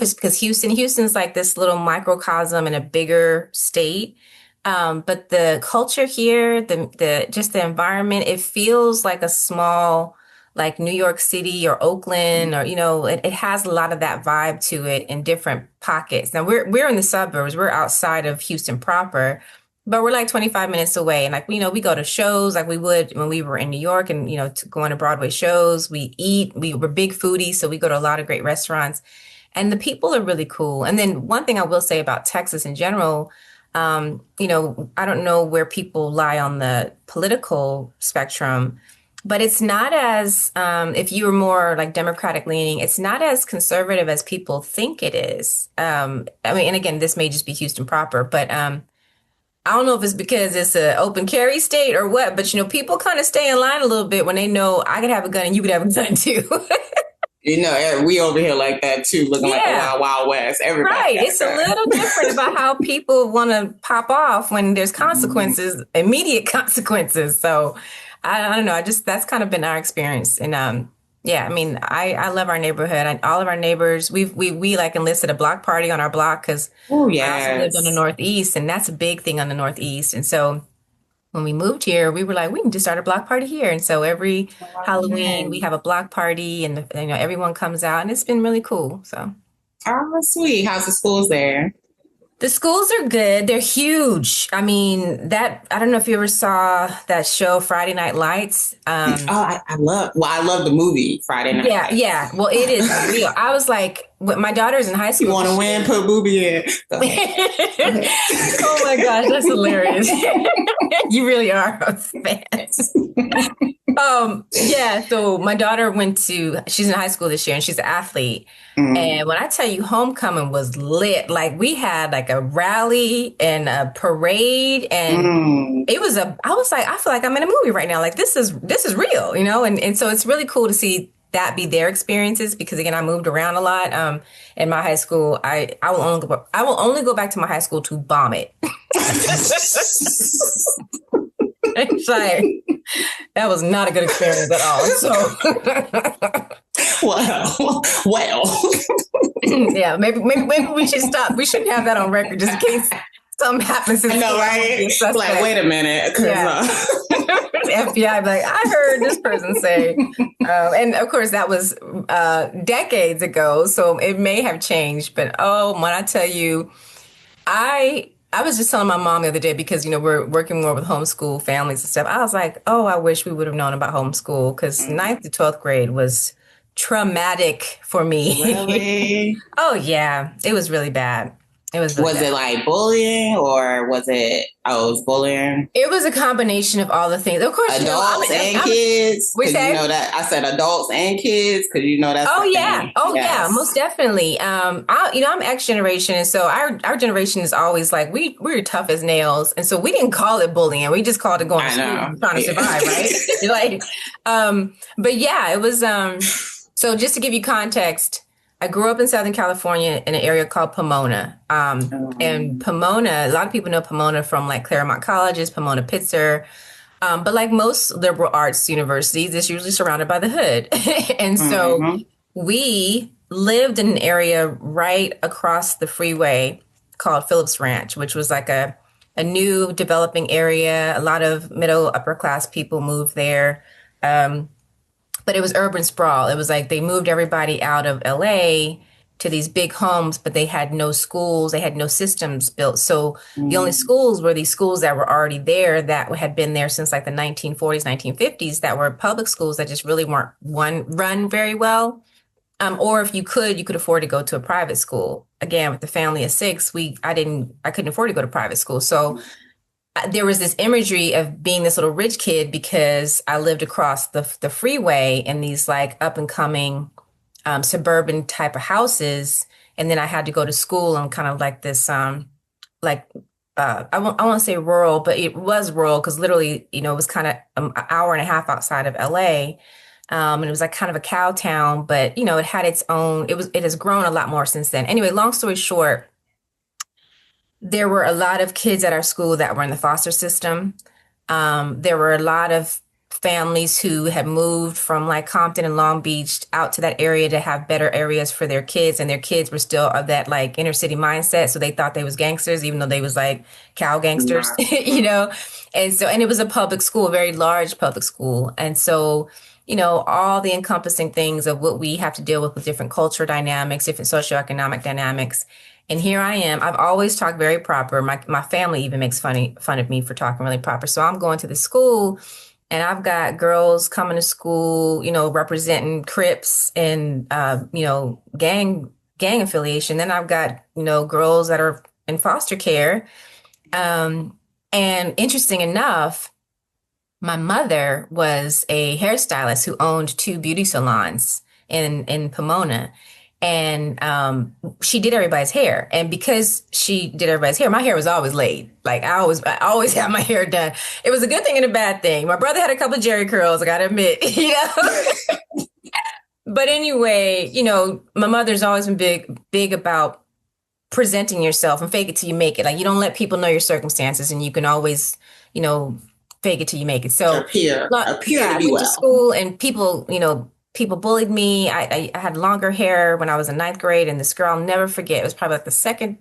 It's because Houston's like this little microcosm in a bigger state. But the culture here, the just the environment, it feels like a small, like New York City or Oakland, or it has a lot of that vibe to it in different pockets. Now we're in the suburbs, we're outside of Houston proper, but we're like 25 minutes away. And like, we go to shows like we would when we were in New York, and to go on to Broadway shows. We eat, we're big foodies, so we go to a lot of great restaurants. And the people are really cool. And then one thing I will say about Texas in general, I don't know where people lie on the political spectrum, but it's not as, if you were more like Democratic leaning, it's not as conservative as people think it is. I mean, and again, this may just be Houston proper, but I don't know if it's because it's an open carry state or what, but people kind of stay in line a little bit when they know I could have a gun and you could have a gun too. We over here like that too, looking like the Yeah. wild, wild west. Everybody Right. got a It's a gun. little different about how people want to pop off when there's consequences, immediate consequences. So I don't know. That's kind of been our experience. And yeah, I mean, I love our neighborhood. All of our neighbors, we like enlisted a block party on our block because Oh I also lived on the yes. Northeast, and that's a big thing on the Northeast. And so when we moved here, we were like, we can just start a block party here. And so every Halloween we have a block party, and everyone comes out, and it's been really cool. So. Oh, sweet. How's the schools there? The schools are good. They're huge. I mean, I don't know if you ever saw that show, Friday Night Lights. I love the movie Friday Night Yeah, yeah. Lights. Well, it is real. I was like, my daughter's in high You school want to this win? year. Put Booby in. Go ahead. Go ahead. Oh my gosh, that's hilarious. You really are a fan. Yeah, so my daughter she's in high school this year, and she's an athlete. Mm, And when I tell you homecoming was lit, like we had like a rally and a parade, and mm. I was like, I feel like I'm in a movie right now. Like this is real, and so it's really cool to see that be their experiences, because again, I moved around a lot. In my high school, I will only go back to my high school to bomb it. It's like, that was not a good experience at all. So Well. yeah, maybe we should stop. We shouldn't have that on record just in case something happens. I know, right? Like, wait a minute. Yeah. The FBI be like, I heard this person say, and of course that was decades ago, so it may have changed. But oh, when I tell you, I was just telling my mom the other day, because we're working more with homeschool families and stuff. I was like, oh, I wish we would have known about homeschool, because ninth to 12th grade was traumatic for me. Really? Oh yeah, it was really bad. It was really Was bad. it like bullying, or was it? Oh, it was bullying. It was a combination of all the things. Of course, Adults and kids. We Because you say, know that I said adults and kids. Because you know that's oh the yeah, thing. oh yeah, Yes. most definitely. I'm X generation, and so our generation is always like we're tough as nails, and so we didn't call it bullying. We just called it going to I school know. and trying to Yeah. survive, right? Like, but yeah, it was. So just to give you context, I grew up in Southern California in an area called Pomona. And Pomona, a lot of people know Pomona from like Claremont Colleges, Pomona Pitzer. But like most liberal arts universities, it's usually surrounded by the hood. And so Mhm. we lived in an area right across the freeway called Phillips Ranch, which was like a new developing area. A lot of middle upper class people moved there. But it was urban sprawl. It was like they moved everybody out of LA to these big homes, but they had no schools, they had no systems built. So the only Mm. schools were these schools that were already there, that had been there since like the 1940s, 1950s, that were public schools that just really weren't run very well. Or if you could afford to go to a private school. Again, with the family of six, I couldn't afford to go to private school. So there was this imagery of being this little rich kid, because I lived across the freeway in these like up and coming suburban type of houses. And then I had to go to school in kind of like this like I won't say rural, but it was rural, because literally, it was kind of an hour and a half outside of LA. And it was like kind of a cow town, but it had its own, it has grown a lot more since then. Anyway, long story short, there were a lot of kids at our school that were in the foster system. There were a lot of families who had moved from like Compton and Long Beach out to that area to have better areas for their kids, and their kids were still of that like inner city mindset, so they thought they was gangsters even though they was like cow gangsters, you know. And so, and it was a public school, a very large public school, and so, you know, all the encompassing things of what we have to deal with different culture dynamics, different socioeconomic dynamics. And here I am. I've always talked very proper. My family even makes fun of me for talking really proper. So I'm going to the school, and I've got girls coming to school, you know, representing Crips and you know, gang affiliation. Then I've got, you know, girls that are in foster care. Um, and interesting enough, my mother was a hairstylist who owned two beauty salons in Pomona. And she did everybody's hair. And because she did everybody's hair, my hair was always laid. Like I always had my hair done. It was a good thing and a bad thing. My brother had a couple of Jerry curls, I gotta admit, you know. But anyway, you know, my mother's always been big about presenting yourself and fake it till you make it. Like you don't let people know your circumstances, and you can always, you know, fake it till you make it. So, appear yeah, to I be went to well. school, and people, you know, people bullied me. I had longer hair when I was in ninth grade, and this girl, I'll never forget. It was probably like the second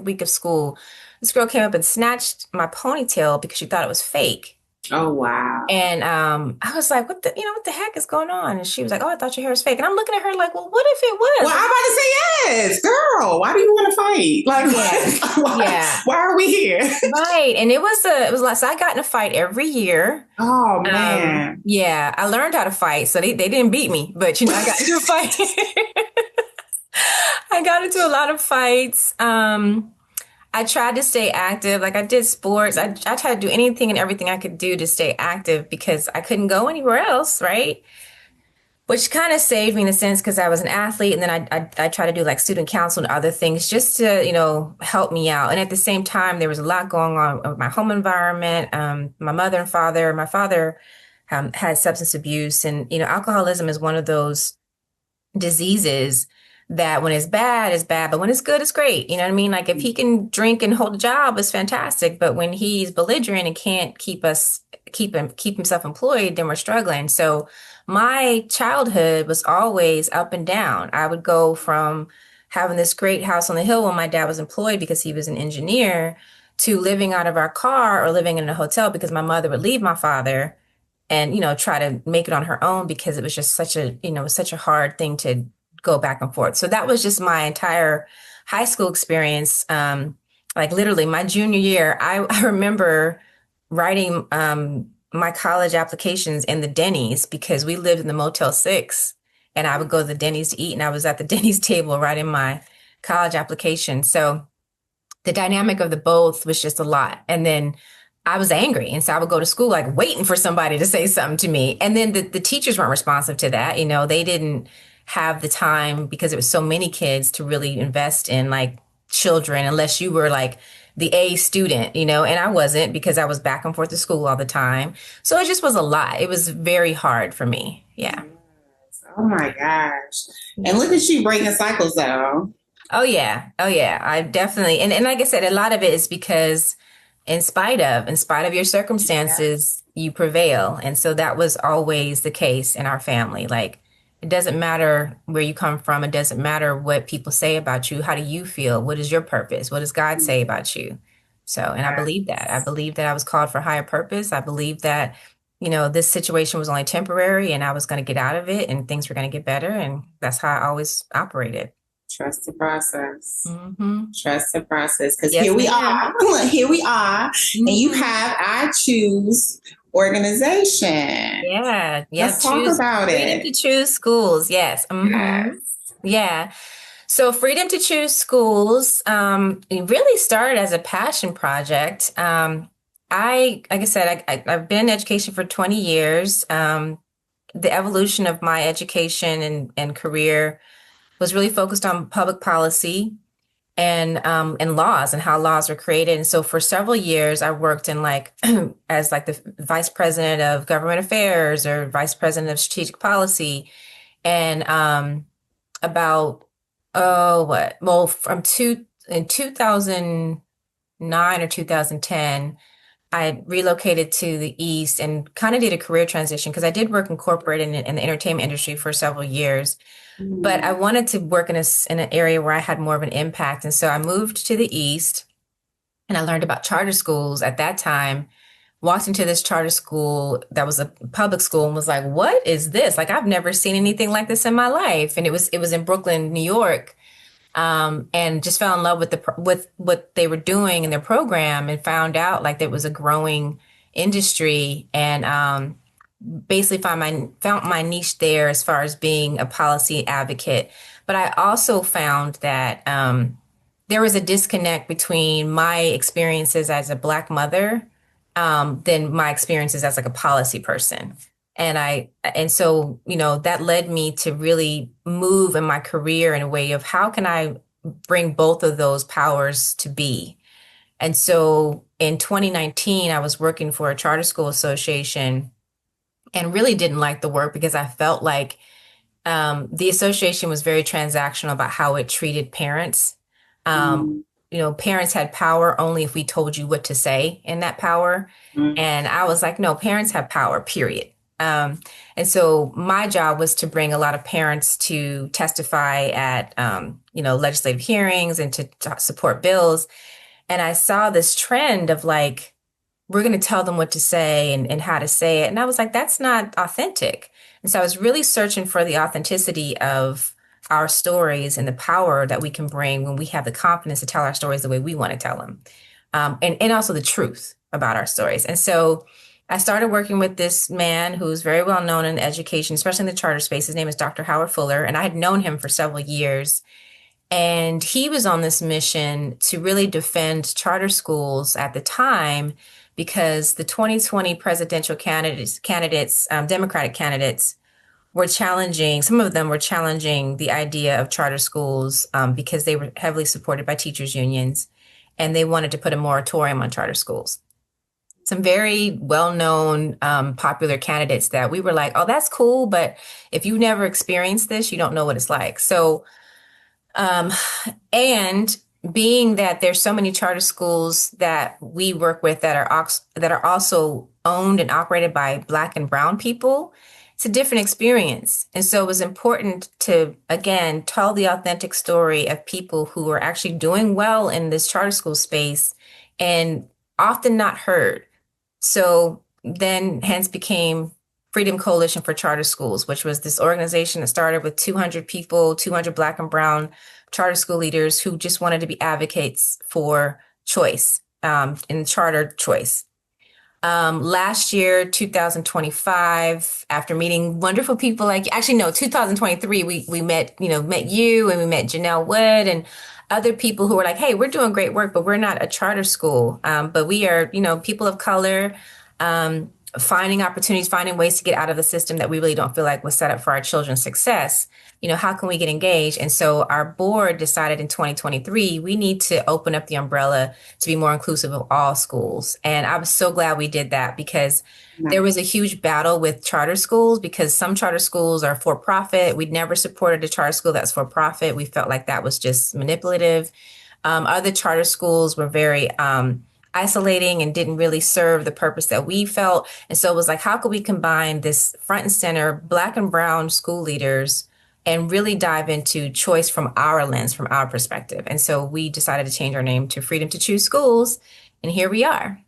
week of school. This girl came up and snatched my ponytail because she thought it was fake. Oh wow. And I was like, what the heck is going on? And she was like, oh, I thought your hair was fake. And I'm looking at her like, well, what if it was? Well, I'm about to say yes, girl. Why do you want to fight? Like, Yeah, yeah, why are we here? right. And it was like, so I got in a fight every year. Oh man. Yeah, I learned how to fight, so they didn't beat me, but you know, I got into a fight. I got into a lot of fights. I tried to stay active. Like I did sports. I tried to do anything and everything I could do to stay active because I couldn't go anywhere else, right? Which kind of saved me in a sense because I was an athlete, and then I tried to do like student council and other things just to, you know, help me out. And at the same time, there was a lot going on with my home environment. My mother and father, my father had substance abuse, and you know, alcoholism is one of those diseases that when it's bad, but when it's good, it's great. You know what I mean? Like if he can drink and hold a job, it's fantastic. But when he's belligerent and can't keep himself employed, then we're struggling. So my childhood was always up and down. I would go from having this great house on the hill when my dad was employed because he was an engineer to living out of our car or living in a hotel because my mother would leave my father and, you know, try to make it on her own because it was just such a hard thing to go back and forth. So that was just my entire high school experience. Like literally my junior year, I remember writing my college applications in the Denny's because we lived in the Motel 6, and I would go to the Denny's to eat, and I was at the Denny's table writing my college application. So the dynamic of the both was just a lot. And then I was angry. And so I would go to school like waiting for somebody to say something to me. And then the teachers weren't responsive to that. You know, they didn't have the time because it was so many kids to really invest in like children unless you were like the A student, you know, and I wasn't because I was back and forth to school all the time. So it just was a lot. It was very hard for me. Yeah. Oh my gosh. And Yeah. look at you breaking cycles though. Oh yeah. Oh yeah. I definitely, and like I said, a lot of it is because in spite of your Yeah. circumstances, you prevail. And so that was always the case in our family. Like it doesn't matter where you come from. It doesn't matter what people say about you. How do you feel? What is your purpose? What does God say about you? So, and I believe that. I believe that I was called for higher purpose. I believe that, you know, this situation was only temporary and I was going to get out of it and things were going to get better. And that's how I always operated. Trust the process. Hmm. Trust the process. Because Yes, here we ma'am. are. Here we are. And you Hmm. have I Choose organization. Yeah, yeah. Let's talk Choose about freedom to it. choose schools. Yes. Yes. Yeah. So freedom to choose schools, it really started as a passion project. Like I said, I've been in education for 20 years. The evolution of my education and career was really focused on public policy and laws and how laws are created. And so for several years, I worked in like as like the vice president of government affairs or vice president of strategic policy. And about oh what well from two in 2009 or 2010, I relocated to the East and kind of did a career transition because I did work in corporate and in the entertainment industry for several years. But I Mm, wanted to work in an area where I had more of an impact. And so I moved to the East and I learned about charter schools at that time. Walked into this charter school that was a public school and was like, what is this? Like, I've never seen anything like this in my life. And it was in Brooklyn, New York, and just fell in love with with what they were doing in their program and found out like there was a growing industry and basically found my niche there as far as being a policy advocate. But I also found that there was a disconnect between my experiences as a Black mother than my experiences as like a policy person. And so, that led me to really move in my career in a way of how can I bring both of those powers to be. And so in 2019, I was working for a charter school association and really didn't like the work because I felt like the association was very transactional about how it treated parents. Um, mm, Parents had power only if we told you what to say in that power. mm, And I was like, no, parents have power, period. Um, and so my job was to bring a lot of parents to testify at, legislative hearings and to support bills. And I saw this trend of like, we're going to tell them what to say and how to say it. And I was like, that's not authentic. And so I was really searching for the authenticity of our stories and the power that we can bring when we have the confidence to tell our stories the way we want to tell them. And also the truth about our stories. And so I started working with this man who's very well known in education, especially in the charter space. His name is Dr. Howard Fuller, and I had known him for several years. And he was on this mission to really defend charter schools at the time because the 2020 presidential candidates, Democratic candidates, were challenging, some of them were challenging the idea of charter schools because they were heavily supported by teachers' unions and they wanted to put a moratorium on charter schools. Some very well-known, popular candidates that we were like, oh, that's cool, but if you never experienced this, you don't know what it's like. So um, and being that there's so many charter schools that we work with that are also owned and operated by Black and Brown people, it's a different experience. And so it was important to, again, tell the authentic story of people who are actually doing well in this charter school space and often not heard. So then hence became Freedom Coalition for Charter Schools, which was this organization that started with 200 people, 200 Black and Brown charter school leaders who just wanted to be advocates for choice, in charter choice. Last year, 2025, after meeting wonderful people like, actually, no, 2023, we met you and we met Janelle Wood and other people who were like, hey, we're doing great work, but we're not a charter school. But we are, people of color, finding opportunities, finding ways to get out of the system that we really don't feel like was set up for our children's success. How can we get engaged? And so our board decided in 2023, we need to open up the umbrella to be more inclusive of all schools. And I was so glad we did that because there was a huge battle with charter schools because some charter schools are for profit. We'd never supported a charter school that's for profit. We felt like that was just manipulative. Other charter schools were very isolating and didn't really serve the purpose that we felt. And so it was like, how could we combine this front and center Black and Brown school leaders and really dive into choice from our lens, from our perspective? And so we decided to change our name to Freedom to Choose Schools. And here we are.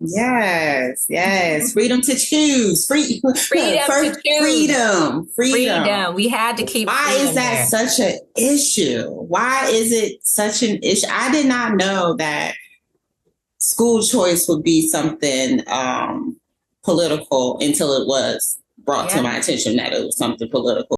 yes, yes. Freedom to choose. Free, Freedom to first, choose. freedom, freedom. Freedom. We had to keep Why is freedom that there. such an issue? Why is it such an issue? I did not know that school choice would be something political until it was brought to Yeah. my attention that it was something political.